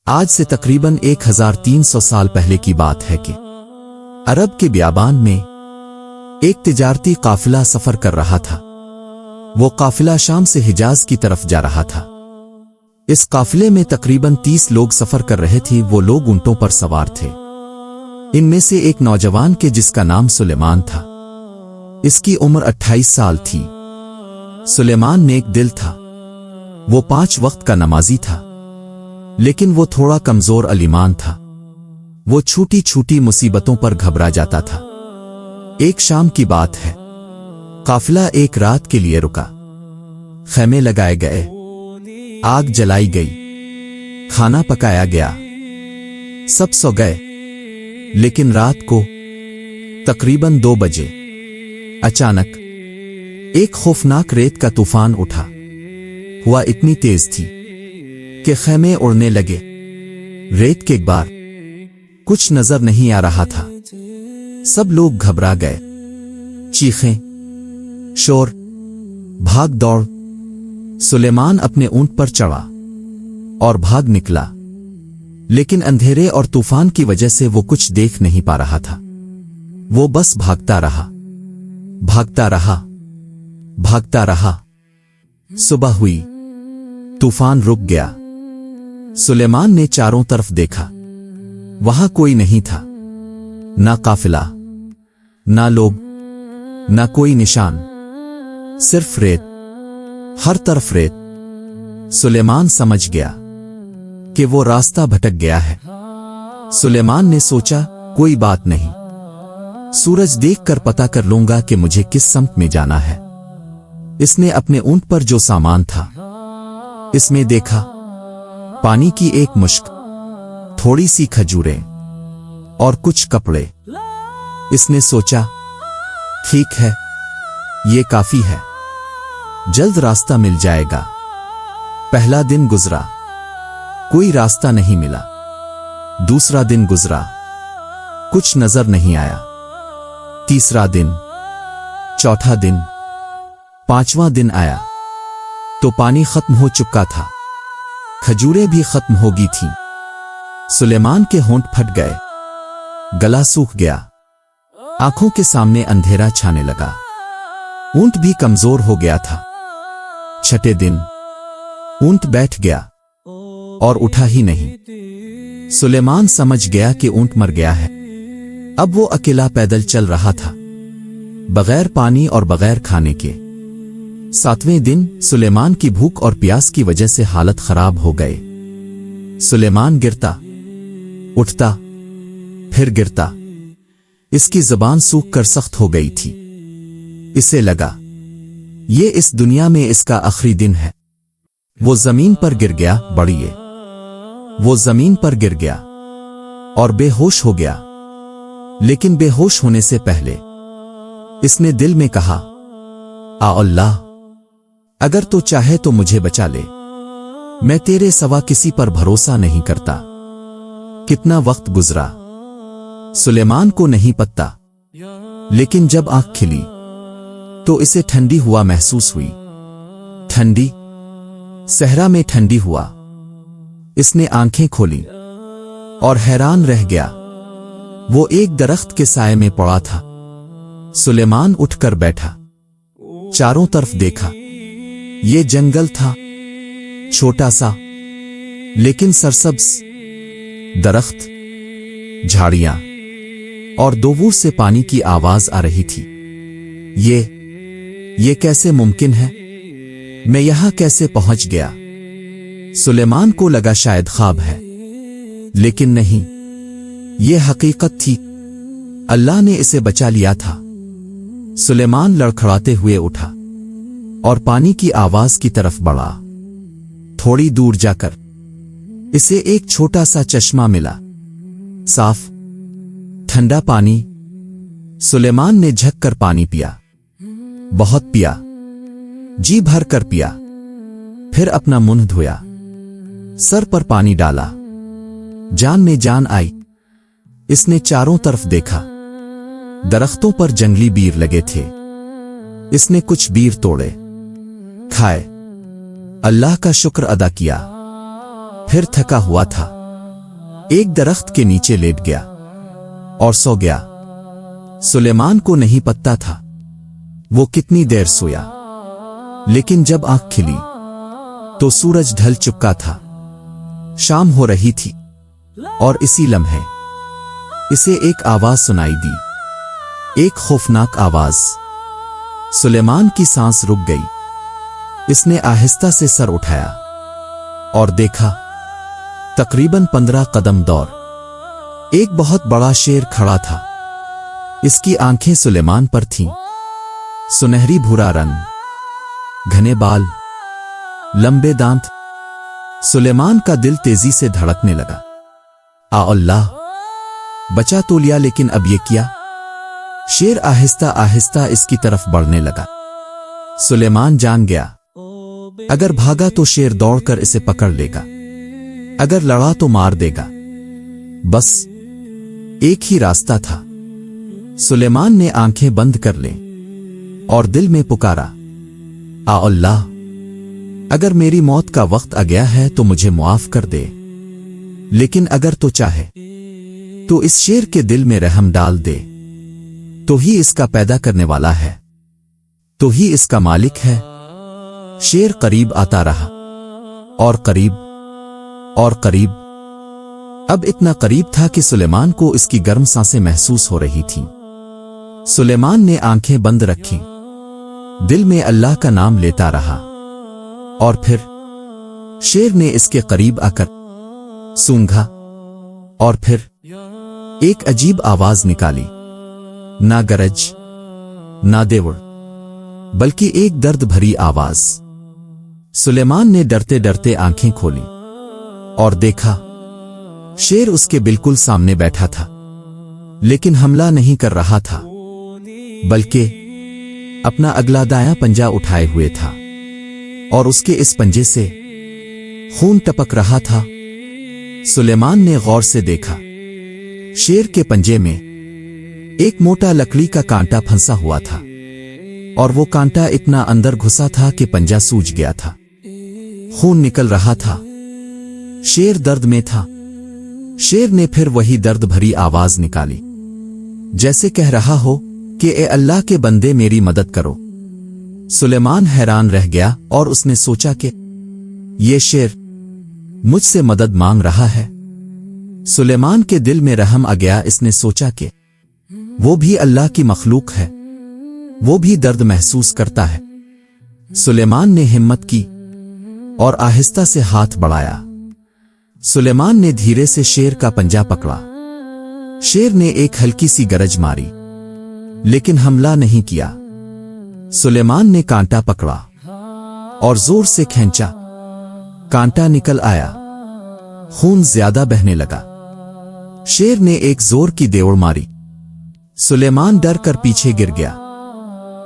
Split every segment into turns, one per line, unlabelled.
آج سے تقریباً 1300 سال پہلے کی بات ہے کہ عرب کے بیابان میں ایک تجارتی قافلہ سفر کر رہا تھا۔ وہ قافلہ شام سے حجاز کی طرف جا رہا تھا۔ اس قافلے میں تقریباً 30 لوگ سفر کر رہے تھے۔ وہ لوگ اونٹوں پر سوار تھے۔ ان میں سے ایک نوجوان کے جس کا نام سلیمان تھا، اس کی عمر 28 سال تھی۔ سلیمان نیک دل تھا۔ وہ 5 وقت کا نمازی تھا، لیکن وہ تھوڑا کمزور ایمان تھا۔ وہ چھوٹی چھوٹی مصیبتوں پر گھبرا جاتا تھا۔ ایک شام کی بات ہے، قافلہ ایک رات کے لیے رکا۔ خیمے لگائے گئے، آگ جلائی گئی، کھانا پکایا گیا، سب سو گئے۔ لیکن رات کو تقریباً 2 بجے اچانک ایک خوفناک ریت کا طوفان اٹھا۔ ہوا اتنی تیز تھی کہ خیمے اڑنے لگے۔ ریت کے بار کچھ نظر نہیں آ رہا تھا۔ سب لوگ گھبرا گئے۔ چیخیں، شور، بھاگ دوڑ۔ سلیمان اپنے اونٹ پر چڑھا اور بھاگ نکلا، لیکن اندھیرے اور طوفان کی وجہ سے وہ کچھ دیکھ نہیں پا رہا تھا۔ وہ بس بھاگتا رہا، بھاگتا رہا، بھاگتا رہا۔ صبح ہوئی، طوفان رک گیا۔ سلیمان نے چاروں طرف دیکھا، وہاں کوئی نہیں تھا، نہ قافلہ، نہ لوگ، نہ کوئی نشان، صرف ریت، ہر طرف ریت۔ سلیمان سمجھ گیا کہ وہ راستہ بھٹک گیا ہے۔ سلیمان نے سوچا، کوئی بات نہیں، سورج دیکھ کر پتہ کر لوں گا کہ مجھے کس سمت میں جانا ہے۔ اس نے اپنے اونٹ پر جو سامان تھا اس میں دیکھا، پانی کی ایک مشک، تھوڑی سی کھجوریں اور کچھ کپڑے۔ اس نے سوچا، ٹھیک ہے، یہ کافی ہے، جلد راستہ مل جائے گا۔ پہلا دن گزرا، کوئی راستہ نہیں ملا۔ دوسرا دن گزرا، کچھ نظر نہیں آیا۔ تیسرا دن، چوتھا دن، 5واں دن آیا تو پانی ختم ہو چکا تھا، کھجوریں بھی ختم ہو گئی تھیں۔ سلیمان کے ہونٹ پھٹ گئے، گلا سوکھ گیا، آنکھوں کے سامنے اندھیرا چھانے لگا، اونٹ بھی کمزور ہو گیا تھا۔ چھٹے دن اونٹ بیٹھ گیا اور اٹھا ہی نہیں۔ سلیمان سمجھ گیا کہ اونٹ مر گیا ہے۔ اب وہ اکیلا پیدل چل رہا تھا، بغیر پانی اور بغیر کھانے کے۔ 7ویں دن سلیمان کی بھوک اور پیاس کی وجہ سے حالت خراب ہو گئے۔ سلیمان گرتا، اٹھتا، پھر گرتا۔ اس کی زبان سوکھ کر سخت ہو گئی تھی۔ اسے لگا یہ اس دنیا میں اس کا آخری دن ہے۔ وہ زمین پر گر گیا، بڑھئے۔ وہ زمین پر گر گیا اور بے ہوش ہو گیا۔ لیکن بے ہوش ہونے سے پہلے اس نے دل میں کہا، اللہ، اگر تو چاہے تو مجھے بچا لے، میں تیرے سوا کسی پر بھروسہ نہیں کرتا۔ کتنا وقت گزرا سلیمان کو نہیں پتا، لیکن جب آنکھ کھلی تو اسے ٹھنڈی ہوا محسوس ہوئی۔ ٹھنڈی، صحرا میں ٹھنڈی ہوا۔ اس نے آنکھیں کھولی اور حیران رہ گیا۔ وہ ایک درخت کے سائے میں پڑا تھا۔ سلیمان اٹھ کر بیٹھا، چاروں طرف دیکھا۔ یہ جنگل تھا، چھوٹا سا لیکن سرسبز، درخت، جھاڑیاں اور دور سے پانی کی آواز آ رہی تھی۔ یہ کیسے ممکن ہے؟ میں یہاں کیسے پہنچ گیا؟ سلیمان کو لگا شاید خواب ہے، لیکن نہیں، یہ حقیقت تھی۔ اللہ نے اسے بچا لیا تھا۔ سلیمان لڑکھڑاتے ہوئے اٹھا اور پانی کی آواز کی طرف بڑھا۔ تھوڑی دور جا کر اسے ایک چھوٹا سا چشمہ ملا، صاف، ٹھنڈا پانی۔ سلیمان نے جھک کر پانی پیا، بہت پیا، جی بھر کر پیا، پھر اپنا منہ دھویا، سر پر پانی ڈالا۔ جان میں جان آئی۔ اس نے چاروں طرف دیکھا، درختوں پر جنگلی بیر لگے تھے۔ اس نے کچھ بیر توڑے، کھائے، اللہ کا شکر ادا کیا۔ پھر تھکا ہوا تھا، ایک درخت کے نیچے لیٹ گیا اور سو گیا۔ سلیمان کو نہیں پتہ تھا وہ کتنی دیر سویا، لیکن جب آنکھ کھلی تو سورج ڈھل چکا تھا، شام ہو رہی تھی، اور اسی لمحے اسے ایک آواز سنائی دی، ایک خوفناک آواز۔ سلیمان کی سانس رک گئی۔ اس نے آہستہ سے سر اٹھایا اور دیکھا تقریباً 15 قدم دور ایک بہت بڑا شیر کھڑا تھا۔ اس کی آنکھیں سلیمان پر تھیں، سنہری بھورا رنگ، گھنے بال، لمبے دانت۔ سلیمان کا دل تیزی سے دھڑکنے لگا۔ اللہ، بچا تو لیا، لیکن اب یہ کیا؟ شیر آہستہ آہستہ اس کی طرف بڑھنے لگا۔ سلیمان جان گیا اگر بھاگا تو شیر دوڑ کر اسے پکڑ لے گا، اگر لڑا تو مار دے گا۔ بس ایک ہی راستہ تھا۔ سلیمان نے آنکھیں بند کر لیں اور دل میں پکارا، اللہ، اگر میری موت کا وقت آ گیا ہے تو مجھے معاف کر دے، لیکن اگر تو چاہے تو اس شیر کے دل میں رحم ڈال دے۔ تو ہی اس کا پیدا کرنے والا ہے، تو ہی اس کا مالک ہے۔ شیر قریب آتا رہا، اور قریب اور قریب، اب اتنا قریب تھا کہ سلیمان کو اس کی گرم سانسیں محسوس ہو رہی تھیں۔ سلیمان نے آنکھیں بند رکھیں، دل میں اللہ کا نام لیتا رہا، اور پھر شیر نے اس کے قریب آ کر سونگھا، اور پھر ایک عجیب آواز نکالی، نہ گرج، نہ دیوڑ، بلکہ ایک درد بھری آواز۔ سلیمان نے ڈرتے ڈرتے آنکھیں کھولیں اور دیکھا شیر اس کے بالکل سامنے بیٹھا تھا، لیکن حملہ نہیں کر رہا تھا، بلکہ اپنا اگلا دایاں پنجہ اٹھائے ہوئے تھا، اور اس کے اس پنجے سے خون ٹپک رہا تھا۔ سلیمان نے غور سے دیکھا، شیر کے پنجے میں ایک موٹا لکڑی کا کانٹا پھنسا ہوا تھا، اور وہ کانٹا اتنا اندر گھسا تھا کہ پنجہ سوج گیا تھا، خون نکل رہا تھا۔ شیر درد میں تھا۔ شیر نے پھر وہی درد بھری آواز نکالی، جیسے کہہ رہا ہو کہ اے اللہ کے بندے، میری مدد کرو۔ سلیمان حیران رہ گیا، اور اس نے سوچا کہ یہ شیر مجھ سے مدد مانگ رہا ہے۔ سلیمان کے دل میں رحم آ گیا۔ اس نے سوچا کہ وہ بھی اللہ کی مخلوق ہے، وہ بھی درد محسوس کرتا ہے۔ سلیمان نے ہمت کی اور آہستہ سے ہاتھ بڑھایا۔ سلیمان نے دھیرے سے شیر کا پنجہ پکڑا۔ شیر نے ایک ہلکی سی گرج ماری، لیکن حملہ نہیں کیا۔ سلیمان نے کانٹا پکڑا اور زور سے کھینچا، کانٹا نکل آیا، خون زیادہ بہنے لگا۔ شیر نے ایک زور کی دیوڑ ماری، سلیمان ڈر کر پیچھے گر گیا،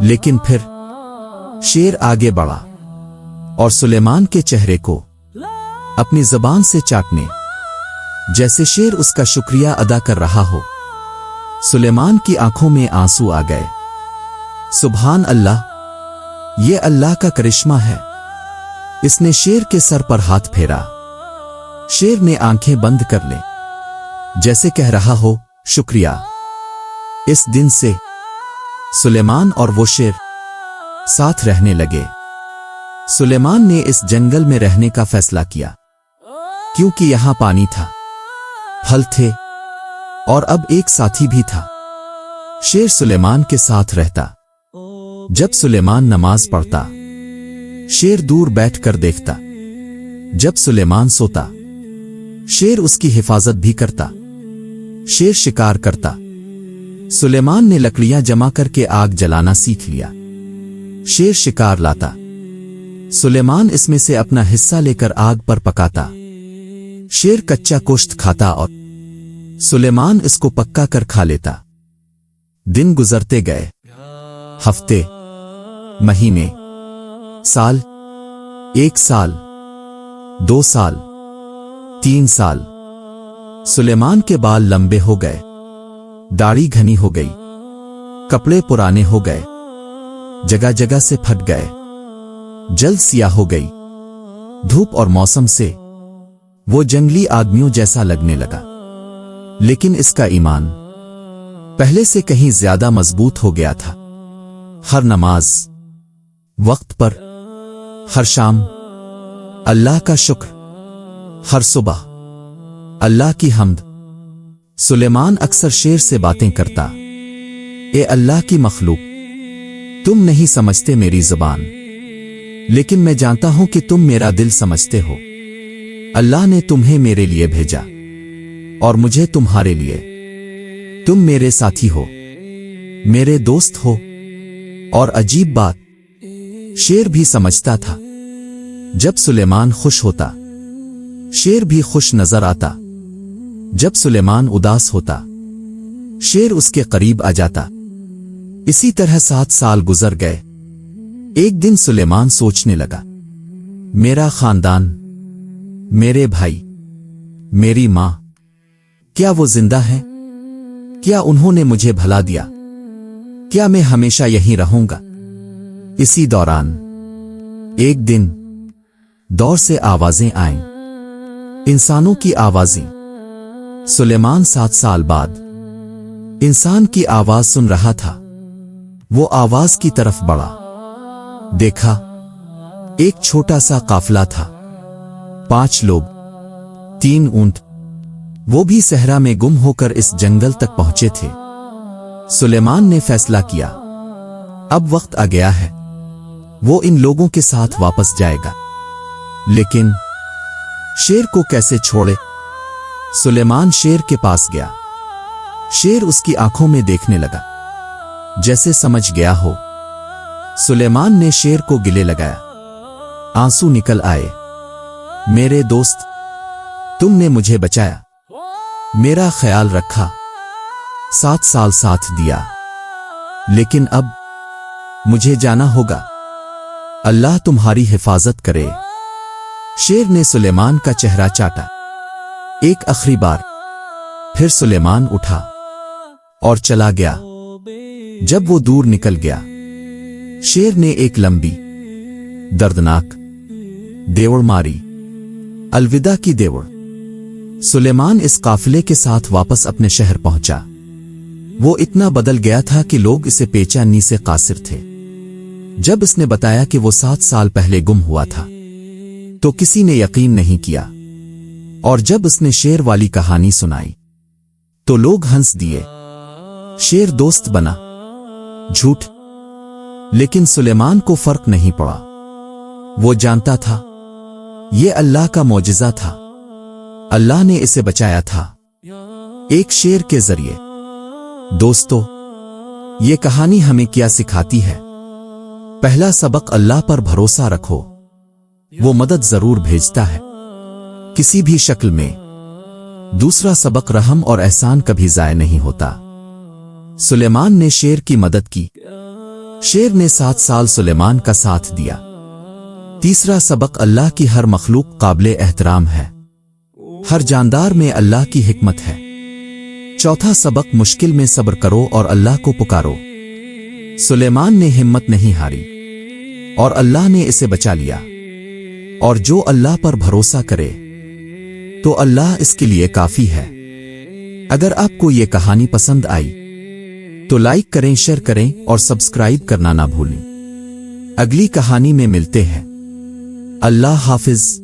لیکن پھر شیر آگے بڑھا اور سلیمان کے چہرے کو اپنی زبان سے چاٹنے، جیسے شیر اس کا شکریہ ادا کر رہا ہو۔ سلیمان کی آنکھوں میں آنسو آ گئے۔ سبحان اللہ، یہ اللہ کا کرشمہ ہے۔ اس نے شیر کے سر پر ہاتھ پھیرا۔ شیر نے آنکھیں بند کر لیں، جیسے کہہ رہا ہو شکریہ۔ اس دن سے سلیمان اور وہ شیر ساتھ رہنے لگے۔ سلیمان نے اس جنگل میں رہنے کا فیصلہ کیا، کیونکہ یہاں پانی تھا، پھل تھے، اور اب ایک ساتھی بھی تھا۔ شیر سلیمان کے ساتھ رہتا۔ جب سلیمان نماز پڑھتا، شیر دور بیٹھ کر دیکھتا۔ جب سلیمان سوتا، شیر اس کی حفاظت بھی کرتا۔ شیر شکار کرتا۔ سلیمان نے لکڑیاں جمع کر کے آگ جلانا سیکھ لیا۔ شیر شکار لاتا، سلیمان اس میں سے اپنا حصہ لے کر آگ پر پکاتا۔ شیر کچا گوشت کھاتا اور سلیمان اس کو پکا کر کھا لیتا۔ دن گزرتے گئے، ہفتے، مہینے، سال، 1 سال، 2 سال، 3 سال۔ سلیمان کے بال لمبے ہو گئے، داڑھی گھنی ہو گئی، کپڑے پرانے ہو گئے، جگہ جگہ سے پھٹ گئے، جلد سیاہ ہو گئی۔ دھوپ اور موسم سے وہ جنگلی آدمیوں جیسا لگنے لگا۔ لیکن اس کا ایمان پہلے سے کہیں زیادہ مضبوط ہو گیا تھا۔ ہر نماز وقت پر، ہر شام اللہ کا شکر، ہر صبح اللہ کی حمد۔ سلیمان اکثر شیر سے باتیں کرتا، اے اللہ کی مخلوق، تم نہیں سمجھتے میری زبان، لیکن میں جانتا ہوں کہ تم میرا دل سمجھتے ہو۔ اللہ نے تمہیں میرے لیے بھیجا اور مجھے تمہارے لیے۔ تم میرے ساتھی ہو، میرے دوست ہو۔ اور عجیب بات، شیر بھی سمجھتا تھا۔ جب سلیمان خوش ہوتا، شیر بھی خوش نظر آتا۔ جب سلیمان اداس ہوتا، شیر اس کے قریب آ جاتا۔ اسی طرح 7 سال گزر گئے۔ ایک دن سلیمان سوچنے لگا، میرا خاندان، میرے بھائی، میری ماں، کیا وہ زندہ ہیں؟ کیا انہوں نے مجھے بھلا دیا؟ کیا میں ہمیشہ یہیں رہوں گا؟ اسی دوران ایک دن دور سے آوازیں آئیں، انسانوں کی آوازیں۔ سلیمان 7 سال بعد انسان کی آواز سن رہا تھا۔ وہ آواز کی طرف بڑھا، دیکھا ایک چھوٹا سا قافلہ تھا، 5 لوگ، 3 اونٹ، وہ بھی صحرا میں گم ہو کر اس جنگل تک پہنچے تھے۔ سلیمان نے فیصلہ کیا، اب وقت آ گیا ہے، وہ ان لوگوں کے ساتھ واپس جائے گا۔ لیکن شیر کو کیسے چھوڑے؟ سلیمان شیر کے پاس گیا۔ شیر اس کی آنکھوں میں دیکھنے لگا، جیسے سمجھ گیا ہو۔ سلیمان نے شیر کو گلے لگایا، آنسو نکل آئے، میرے دوست، تم نے مجھے بچایا، میرا خیال رکھا، 7 سال ساتھ دیا، لیکن اب مجھے جانا ہوگا، اللہ تمہاری حفاظت کرے۔ شیر نے سلیمان کا چہرہ چاٹا ایک آخری بار، پھر سلیمان اٹھا اور چلا گیا۔ جب وہ دور نکل گیا، شیر نے ایک لمبی، دردناک دیوڑ ماری، الوداع کی دیوڑ۔ سلیمان اس قافلے کے ساتھ واپس اپنے شہر پہنچا۔ وہ اتنا بدل گیا تھا کہ لوگ اسے پیچانی سے قاصر تھے۔ جب اس نے بتایا کہ وہ 7 سال پہلے گم ہوا تھا، تو کسی نے یقین نہیں کیا، اور جب اس نے شیر والی کہانی سنائی تو لوگ ہنس دیے۔ شیر دوست بنا، جھوٹ، لیکن سلیمان کو فرق نہیں پڑا۔ وہ جانتا تھا یہ اللہ کا معجزہ تھا، اللہ نے اسے بچایا تھا ایک شیر کے ذریعے۔ دوستو، یہ کہانی ہمیں کیا سکھاتی ہے؟ پہلا سبق، اللہ پر بھروسہ رکھو، وہ مدد ضرور بھیجتا ہے، کسی بھی شکل میں۔ دوسرا سبق، رحم اور احسان کبھی ضائع نہیں ہوتا۔ سلیمان نے شیر کی مدد کی، شیر نے 7 سال سلیمان کا ساتھ دیا۔ تیسرا سبق، اللہ کی ہر مخلوق قابل احترام ہے، ہر جاندار میں اللہ کی حکمت ہے۔ چوتھا سبق، مشکل میں صبر کرو اور اللہ کو پکارو۔ سلیمان نے ہمت نہیں ہاری اور اللہ نے اسے بچا لیا۔ اور جو اللہ پر بھروسہ کرے تو اللہ اس کے لیے کافی ہے۔ اگر آپ کو یہ کہانی پسند آئی تو لائک کریں، شیئر کریں اور سبسکرائب کرنا نہ بھولیں۔ اگلی کہانی میں ملتے ہیں۔ اللہ حافظ۔